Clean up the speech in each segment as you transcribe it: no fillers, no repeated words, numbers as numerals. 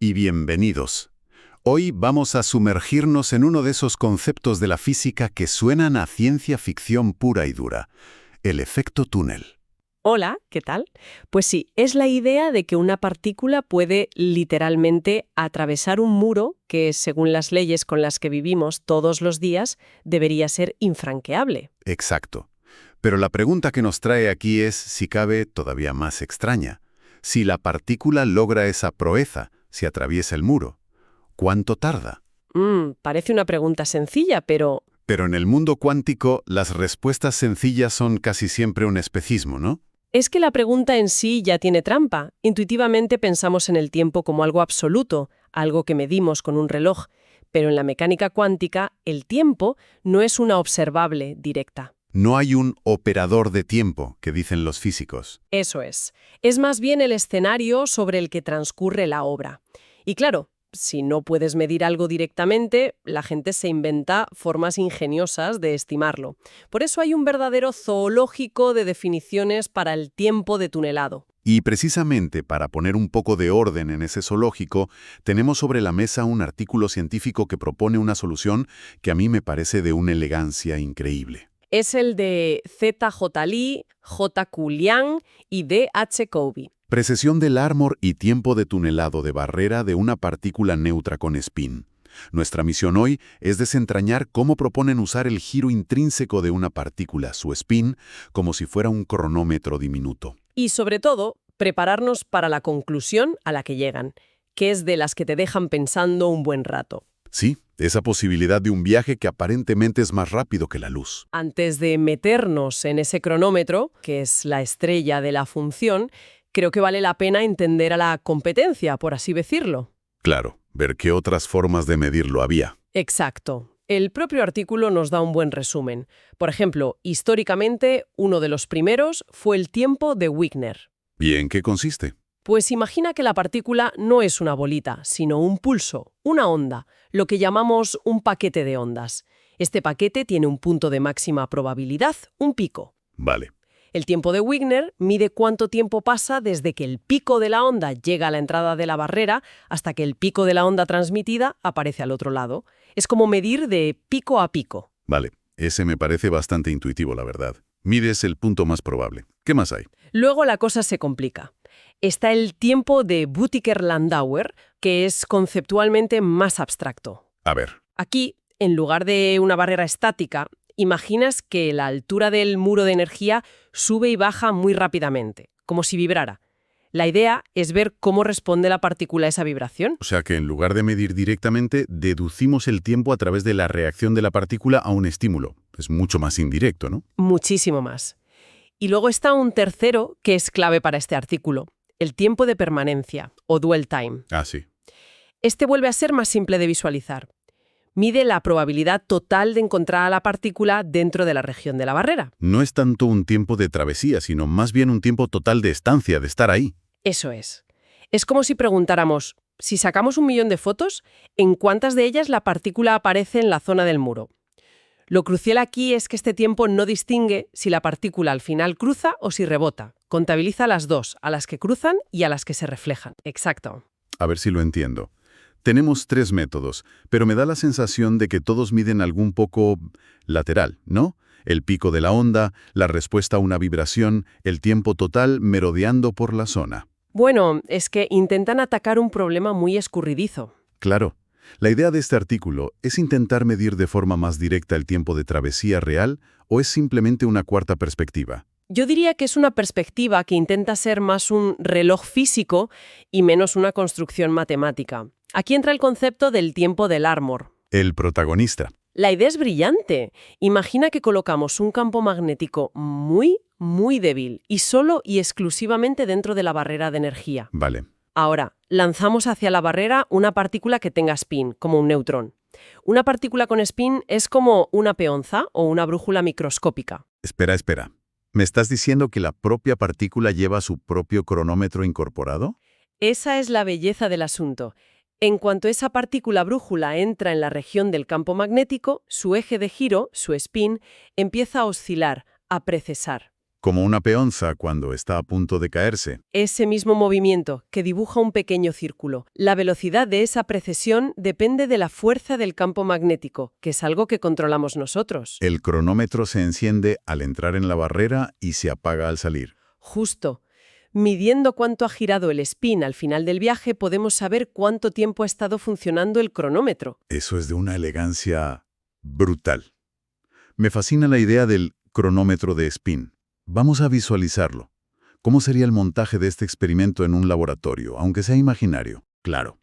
y bienvenidos. Hoy vamos a sumergirnos en uno de esos conceptos de la física que suenan a ciencia ficción pura y dura, el efecto túnel. Hola, ¿qué tal? Pues sí, es la idea de que una partícula puede literalmente atravesar un muro que, según las leyes con las que vivimos todos los días, debería ser infranqueable. Exacto. Pero la pregunta que nos trae aquí es, si cabe, todavía más extraña. Si la partícula logra esa proeza, si atraviesa el muro, ¿cuánto tarda? Parece una pregunta sencilla, pero Pero en el mundo cuántico, las respuestas sencillas son casi siempre un especismo, ¿no? es que la pregunta en sí ya tiene trampa. Intuitivamente pensamos en el tiempo como algo absoluto, algo que medimos con un reloj, pero en la mecánica cuántica, el tiempo no es una observable directa. No hay un operador de tiempo, que dicen los físicos. Eso es. Es más bien el escenario sobre el que transcurre la obra. Y claro, si no puedes medir algo directamente, la gente se inventa formas ingeniosas de estimarlo. Por eso hay un verdadero zoológico de definiciones para el tiempo de tunelado. Y precisamente para poner un poco de orden en ese zoológico, tenemos sobre la mesa un artículo científico que propone una solución que a mí me parece de una elegancia increíble. Es el de Z.J. Lee, J.Q. Liang y D.H. Covey. Precesión del Larmor y tiempo de tunelado de barrera de una partícula neutra con spin. Nuestra misión hoy es desentrañar cómo proponen usar el giro intrínseco de una partícula, su spin, como si fuera un cronómetro diminuto. Y sobre todo, prepararnos para la conclusión a la que llegan, que es de las que te dejan pensando un buen rato. Sí, esa posibilidad de un viaje que aparentemente es más rápido que la luz. Antes de meternos en ese cronómetro, que es la estrella de la función, creo que vale la pena entender a la competencia, por así decirlo. Claro, ver qué otras formas de medirlo había. Exacto. El propio artículo nos da un buen resumen. Por ejemplo, históricamente, uno de los primeros fue el tiempo de Wigner. ¿Y en qué consiste? Pues imagina que la partícula no es una bolita, sino un pulso, una onda, lo que llamamos un paquete de ondas. Este paquete tiene un punto de máxima probabilidad, un pico. Vale. El tiempo de Wigner mide cuánto tiempo pasa desde que el pico de la onda llega a la entrada de la barrera hasta que el pico de la onda transmitida aparece al otro lado. Es como medir de pico a pico. Vale, ese me parece bastante intuitivo, la verdad. Mides el punto más probable. ¿Qué más hay? Luego la cosa se complica. Está el tiempo de Büttiker-Landauer, que es conceptualmente más abstracto. A ver. Aquí, en lugar de una barrera estática, imaginas que la altura del muro de energía sube y baja muy rápidamente, como si vibrara. La idea es ver cómo responde la partícula a esa vibración. O sea que en lugar de medir directamente, deducimos el tiempo a través de la reacción de la partícula a un estímulo. Es mucho más indirecto, ¿no? Muchísimo más. Y luego está un tercero que es clave para este artículo, el tiempo de permanencia, o dwell time. Ah, sí. Este vuelve a ser más simple de visualizar. Mide la probabilidad total de encontrar a la partícula dentro de la región de la barrera. No es tanto un tiempo de travesía, sino más bien un tiempo total de estancia, de estar ahí. Eso es. Es como si preguntáramos, si sacamos 1.000.000 de fotos, ¿en cuántas de ellas la partícula aparece en la zona del muro? Lo crucial aquí es que este tiempo no distingue si la partícula al final cruza o si rebota. Contabiliza las dos, a las que cruzan y a las que se reflejan. Exacto. A ver si lo entiendo. Tenemos 3 métodos, pero me da la sensación de que todos miden algún poco lateral, ¿no? El pico de la onda, la respuesta a una vibración, el tiempo total merodeando por la zona. Bueno, es que intentan atacar un problema muy escurridizo. Claro. La idea de este artículo es intentar medir de forma más directa el tiempo de travesía real o es simplemente una cuarta perspectiva. Yo diría que es una perspectiva que intenta ser más un reloj físico y menos una construcción matemática. Aquí entra el concepto del tiempo del Larmor. El protagonista. La idea es brillante. Imagina que colocamos un campo magnético muy, muy débil y solo y exclusivamente dentro de la barrera de energía. Vale. Ahora, lanzamos hacia la barrera una partícula que tenga spin, como un neutrón. Una partícula con spin es como una peonza o una brújula microscópica. Espera. ¿Me estás diciendo que la propia partícula lleva su propio cronómetro incorporado? Esa es la belleza del asunto. En cuanto esa partícula brújula entra en la región del campo magnético, su eje de giro, su spin, empieza a oscilar, a precesar. como una peonza cuando está a punto de caerse. Ese mismo movimiento, que dibuja un pequeño círculo. La velocidad de esa precesión depende de la fuerza del campo magnético, que es algo que controlamos nosotros. El cronómetro se enciende al entrar en la barrera y se apaga al salir. Justo. Midiendo cuánto ha girado el spin al final del viaje, podemos saber cuánto tiempo ha estado funcionando el cronómetro. Eso es de una elegancia brutal. Me fascina la idea del cronómetro de spin. Vamos a visualizarlo. ¿Cómo sería el montaje de este experimento en un laboratorio, aunque sea imaginario? Claro.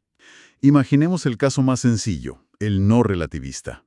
Imaginemos el caso más sencillo, el no relativista.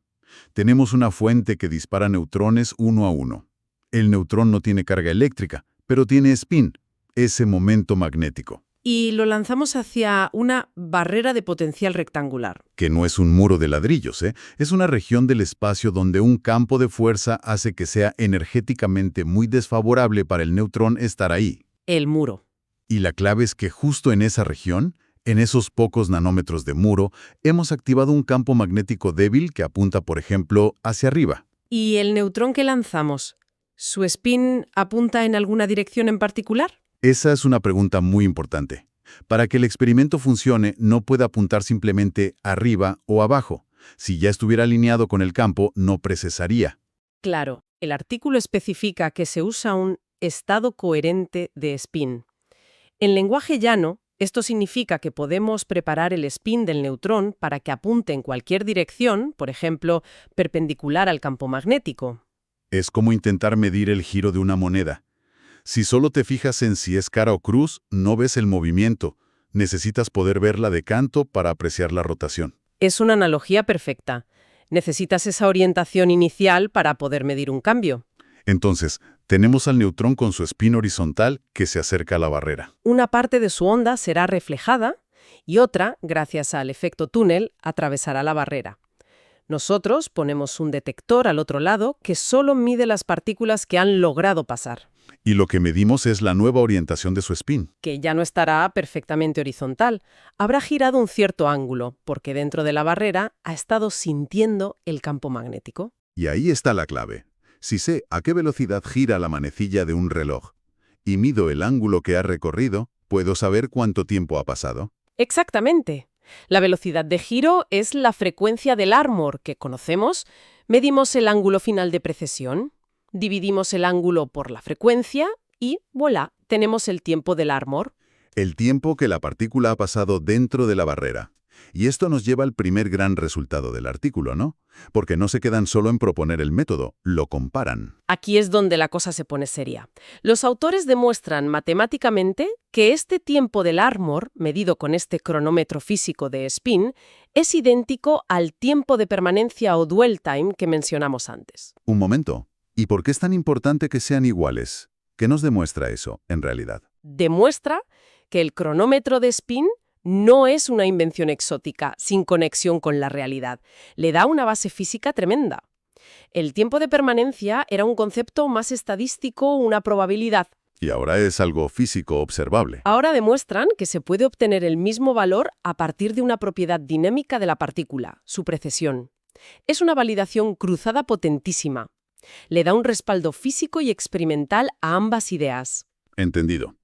Tenemos una fuente que dispara neutrones uno a uno. El neutrón no tiene carga eléctrica, pero tiene spin, ese momento magnético. Y lo lanzamos hacia una barrera de potencial rectangular. Que no es un muro de ladrillos, es una región del espacio donde un campo de fuerza hace que sea energéticamente muy desfavorable para el neutrón estar ahí. El muro. Y la clave es que justo en esa región, en esos pocos nanómetros de muro, hemos activado un campo magnético débil que apunta, por ejemplo, hacia arriba. ¿Y el neutrón que lanzamos? ¿Su spin apunta en alguna dirección en particular? Esa es una pregunta muy importante. Para que el experimento funcione, no puede apuntar simplemente arriba o abajo. Si ya estuviera alineado con el campo, no precesaría. Claro, el artículo especifica que se usa un estado coherente de spin. En lenguaje llano, esto significa que podemos preparar el spin del neutrón para que apunte en cualquier dirección, por ejemplo, perpendicular al campo magnético. Es como intentar medir el giro de una moneda. Si solo te fijas en si es cara o cruz, no ves el movimiento. Necesitas poder verla de canto para apreciar la rotación. Es una analogía perfecta. Necesitas esa orientación inicial para poder medir un cambio. Entonces, tenemos al neutrón con su spin horizontal que se acerca a la barrera. Una parte de su onda será reflejada y otra, gracias al efecto túnel, atravesará la barrera. Nosotros ponemos un detector al otro lado que solo mide las partículas que han logrado pasar. Y lo que medimos es la nueva orientación de su spin. Que ya no estará perfectamente horizontal. Habrá girado un cierto ángulo, porque dentro de la barrera ha estado sintiendo el campo magnético. Y ahí está la clave. Si sé a qué velocidad gira la manecilla de un reloj y mido el ángulo que ha recorrido, puedo saber cuánto tiempo ha pasado. Exactamente. La velocidad de giro es la frecuencia del Armor que conocemos. Medimos el ángulo final de precesión, dividimos el ángulo por la frecuencia y, voilà, tenemos el tiempo del Armor. El tiempo que la partícula ha pasado dentro de la barrera. Y esto nos lleva al primer gran resultado del artículo, ¿no? Porque no se quedan solo en proponer el método, lo comparan. Aquí es donde la cosa se pone seria. Los autores demuestran matemáticamente que este tiempo del Armor, medido con este cronómetro físico de spin, es idéntico al tiempo de permanencia o dwell time que mencionamos antes. Un momento. ¿Y por qué es tan importante que sean iguales? ¿Qué nos demuestra eso, en realidad? Demuestra que el cronómetro de spin no es una invención exótica, sin conexión con la realidad. Le da una base física tremenda. El tiempo de permanencia era un concepto más estadístico, una probabilidad. Y ahora es algo físico observable. Ahora demuestran que se puede obtener el mismo valor a partir de una propiedad dinámica de la partícula, su precesión. Es una validación cruzada potentísima. Le da un respaldo físico y experimental a ambas ideas. Entendido.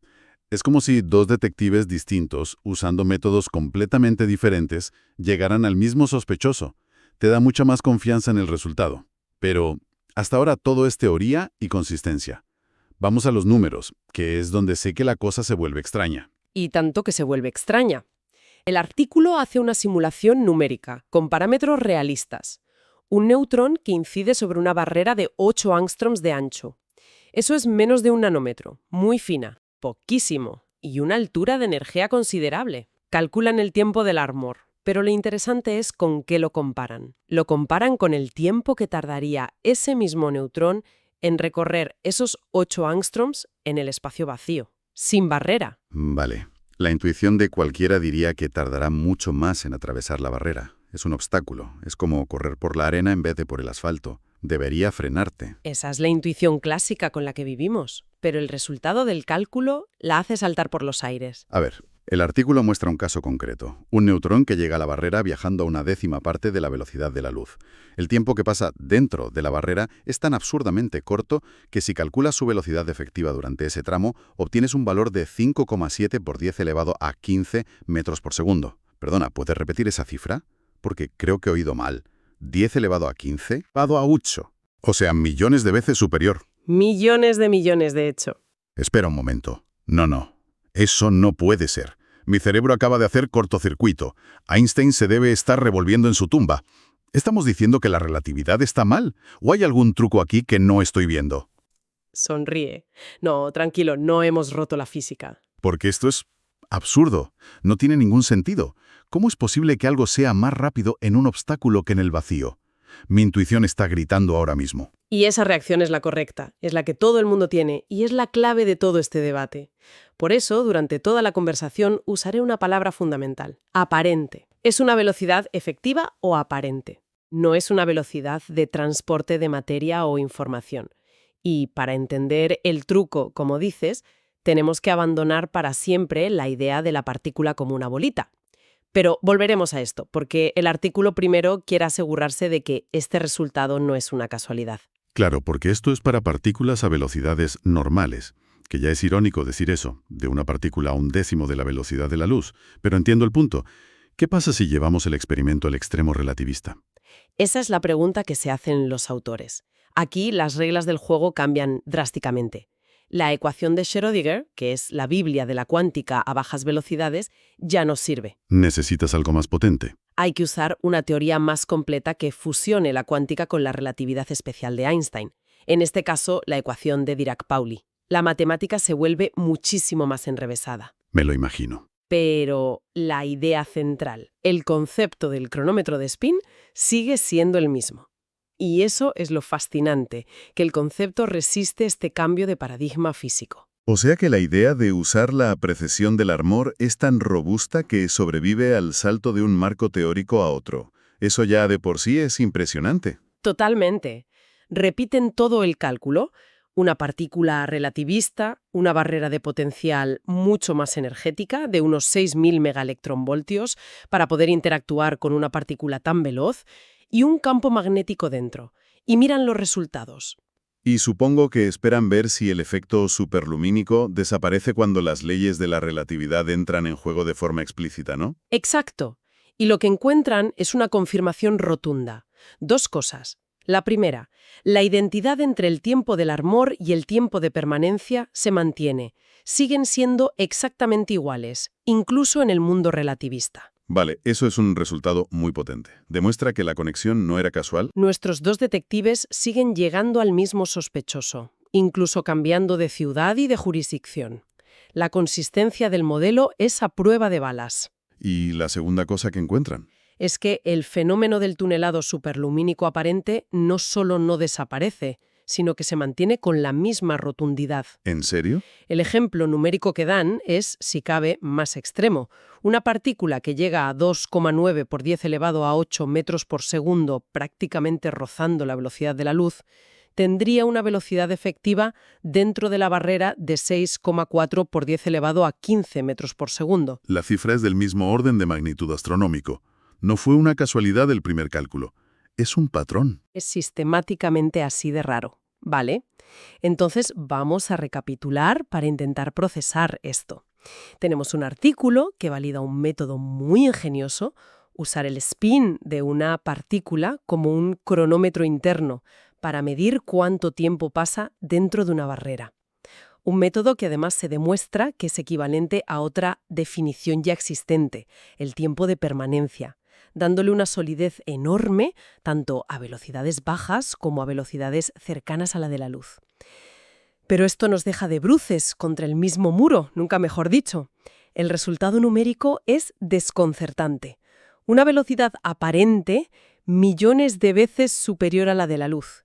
Es como si dos detectives distintos, usando métodos completamente diferentes, llegaran al mismo sospechoso. Te da mucha más confianza en el resultado. Pero hasta ahora todo es teoría y consistencia. Vamos a los números, que es donde sé que la cosa se vuelve extraña. Y tanto que se vuelve extraña. El artículo hace una simulación numérica, con parámetros realistas. Un neutrón que incide sobre una barrera de 8 angstroms de ancho. Eso es menos de un nanómetro, muy fina. Poquísimo. Y una altura de energía considerable. Calculan el tiempo del Armor. Pero lo interesante es con qué lo comparan. Lo comparan con el tiempo que tardaría ese mismo neutrón en recorrer esos 8 angstroms en el espacio vacío, sin barrera. Vale. La intuición de cualquiera diría que tardará mucho más en atravesar la barrera. Es un obstáculo. Es como correr por la arena en vez de por el asfalto. Debería frenarte. Esa es la intuición clásica con la que vivimos. Pero el resultado del cálculo la hace saltar por los aires. A ver, El artículo muestra un caso concreto, un neutrón que llega a la barrera viajando a una décima parte de la velocidad de la luz. El tiempo que pasa dentro de la barrera es tan absurdamente corto que si calculas su velocidad efectiva durante ese tramo, obtienes un valor de 5,7 por 10 elevado a 15 metros por segundo. Perdona, ¿puedes repetir esa cifra? Porque creo que he oído mal. 10 elevado a 15 elevado a 8. O sea, millones de veces superior. Millones, de hecho. Espera un momento. No. Eso no puede ser. Mi cerebro acaba de hacer cortocircuito. Einstein se debe estar revolviendo en su tumba. ¿Estamos diciendo que la relatividad está mal? ¿O hay algún truco aquí que no estoy viendo? Sonríe. No, tranquilo, no hemos roto la física. Porque esto es absurdo. No tiene ningún sentido. ¿Cómo es posible que algo sea más rápido en un obstáculo que en el vacío? Mi intuición está gritando ahora mismo. Y esa reacción es la correcta, es la que todo el mundo tiene y es la clave de todo este debate. Por eso, durante toda la conversación usaré una palabra fundamental: aparente. ¿Es una velocidad efectiva o aparente? No es una velocidad de transporte de materia o información. Y para entender el truco, como dices, tenemos que abandonar para siempre la idea de la partícula como una bolita. Pero volveremos a esto, porque el artículo primero quiere asegurarse de que este resultado no es una casualidad. Claro, porque esto es para partículas a velocidades normales, que ya es irónico decir eso, de una partícula a 1/10 de la velocidad de la luz, pero entiendo el punto. ¿Qué pasa si llevamos el experimento al extremo relativista? Esa es la pregunta que se hacen los autores. Aquí las reglas del juego cambian drásticamente. La ecuación de Schrödinger, que es la Biblia de la cuántica a bajas velocidades, ya no sirve. Necesitas algo más potente. Hay que usar una teoría más completa que fusione la cuántica con la relatividad especial de Einstein. En este caso, la ecuación de Dirac-Pauli. La matemática se vuelve muchísimo más enrevesada. Me lo imagino. Pero la idea central, el concepto del cronómetro de spin, sigue siendo el mismo. Y eso es lo fascinante, que el concepto resiste este cambio de paradigma físico. O sea que la idea de usar la precesión del Armor es tan robusta que sobrevive al salto de un marco teórico a otro. Eso ya de por sí es impresionante. Totalmente. Repiten todo el cálculo, una partícula relativista, una barrera de potencial mucho más energética, de unos 6.000 megaelectronvoltios, para poder interactuar con una partícula tan veloz, y un campo magnético dentro. Y miran los resultados. Y supongo que esperan ver si el efecto superlumínico desaparece cuando las leyes de la relatividad entran en juego de forma explícita, ¿no? Exacto. Y lo que encuentran es una confirmación rotunda. Dos cosas. La primera, la identidad entre el tiempo del Armor y el tiempo de permanencia se mantiene. Siguen siendo exactamente iguales, incluso en el mundo relativista. Vale, eso es un resultado muy potente. Demuestra que la conexión no era casual. Nuestros dos detectives siguen llegando al mismo sospechoso, incluso cambiando de ciudad y de jurisdicción. La consistencia del modelo es a prueba de balas. ¿Y la segunda cosa que encuentran? Es que el fenómeno del tunelado superlumínico aparente no solo no desaparece, sino que se mantiene con la misma rotundidad. ¿En serio? El ejemplo numérico que dan es, si cabe, más extremo. Una partícula que llega a 2,9 por 10 elevado a 8 metros por segundo, prácticamente rozando la velocidad de la luz, tendría una velocidad efectiva dentro de la barrera de 6,4 por 10 elevado a 15 metros por segundo. La cifra es del mismo orden de magnitud astronómico. No fue una casualidad el primer cálculo. Es un patrón. Es sistemáticamente así de raro, ¿vale? Entonces vamos a recapitular para intentar procesar esto. Tenemos un artículo que valida un método muy ingenioso, usar el spin de una partícula como un cronómetro interno para medir cuánto tiempo pasa dentro de una barrera. Un método que además se demuestra que es equivalente a otra definición ya existente, el tiempo de permanencia, dándole una solidez enorme tanto a velocidades bajas como a velocidades cercanas a la de la luz. Pero esto nos deja de bruces contra el mismo muro, nunca mejor dicho. El resultado numérico es desconcertante. Una velocidad aparente millones de veces superior a la de la luz.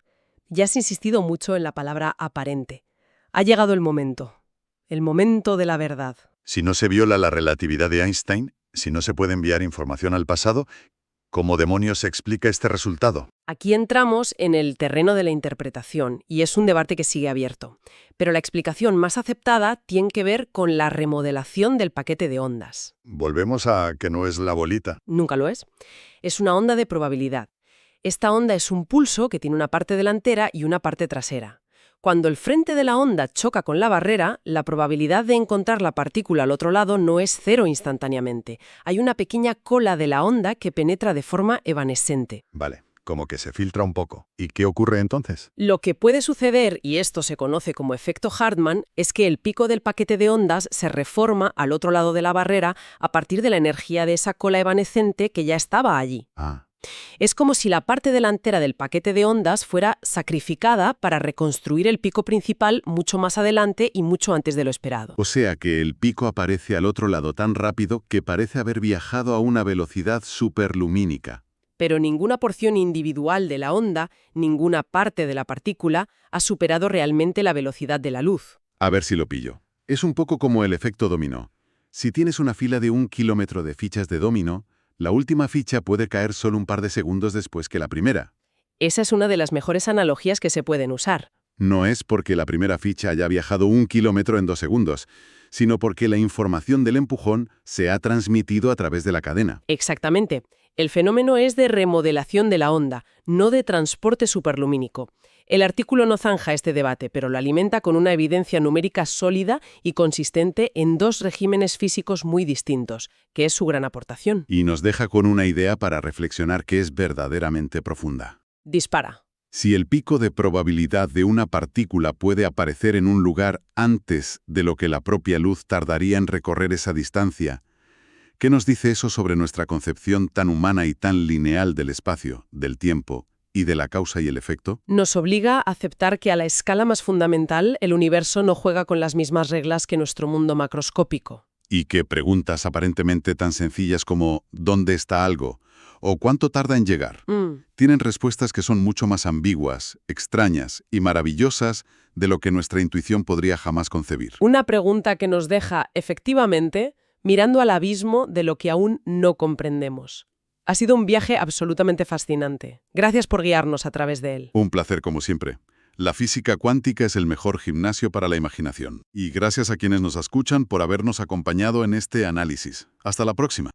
Ya has insistido mucho en la palabra aparente. Ha llegado el momento de la verdad. Si no se viola la relatividad de Einstein, si no se puede enviar información al pasado, ¿Cómo demonios se explica este resultado? Aquí entramos en el terreno de la interpretación y es un debate que sigue abierto. Pero la explicación más aceptada tiene que ver con la remodelación del paquete de ondas. Volvemos a que no es la bolita. Nunca lo es. Es una onda de probabilidad. Esta onda es un pulso que tiene una parte delantera y una parte trasera. Cuando el frente de la onda choca con la barrera, la probabilidad de encontrar la partícula al otro lado no es cero instantáneamente. Hay una pequeña cola de la onda que penetra de forma evanescente. Vale, como que se filtra un poco. ¿Y qué ocurre entonces? Lo que puede suceder, y esto se conoce como efecto Hartmann, es que el pico del paquete de ondas se reforma al otro lado de la barrera a partir de la energía de esa cola evanescente que ya estaba allí. Ah, Es como si la parte delantera del paquete de ondas fuera sacrificada para reconstruir el pico principal mucho más adelante y mucho antes de lo esperado. O sea que el pico aparece al otro lado tan rápido que parece haber viajado a una velocidad superlumínica. Pero ninguna porción individual de la onda, ninguna parte de la partícula, ha superado realmente la velocidad de la luz. A ver si lo pillo. Es un poco como el efecto dominó. Si tienes una fila de 1 kilómetro de fichas de dominó, la última ficha puede caer solo un par de segundos después que la primera. Esa es una de las mejores analogías que se pueden usar. No es porque la primera ficha haya viajado 1 kilómetro en 2 segundos, sino porque la información del empujón se ha transmitido a través de la cadena. Exactamente. El fenómeno es de remodelación de la onda, no de transporte superlumínico. El artículo no zanja este debate, pero lo alimenta con una evidencia numérica sólida y consistente en dos regímenes físicos muy distintos, que es su gran aportación. Y nos deja con una idea para reflexionar que es verdaderamente profunda. Dispara. Si el pico de probabilidad de una partícula puede aparecer en un lugar antes de lo que la propia luz tardaría en recorrer esa distancia, ¿qué nos dice eso sobre nuestra concepción tan humana y tan lineal del espacio, del tiempo y de la causa y el efecto? Nos obliga a aceptar que a la escala más fundamental el universo no juega con las mismas reglas que nuestro mundo macroscópico. Y que preguntas aparentemente tan sencillas como ¿dónde está algo? O ¿cuánto tarda en llegar? Tienen respuestas que son mucho más ambiguas, extrañas y maravillosas de lo que nuestra intuición podría jamás concebir. Una pregunta que nos deja, efectivamente, mirando al abismo de lo que aún no comprendemos. Ha sido un viaje absolutamente fascinante. Gracias por guiarnos a través de él. Un placer como siempre. La física cuántica es el mejor gimnasio para la imaginación. Y gracias a quienes nos escuchan por habernos acompañado en este análisis. Hasta la próxima.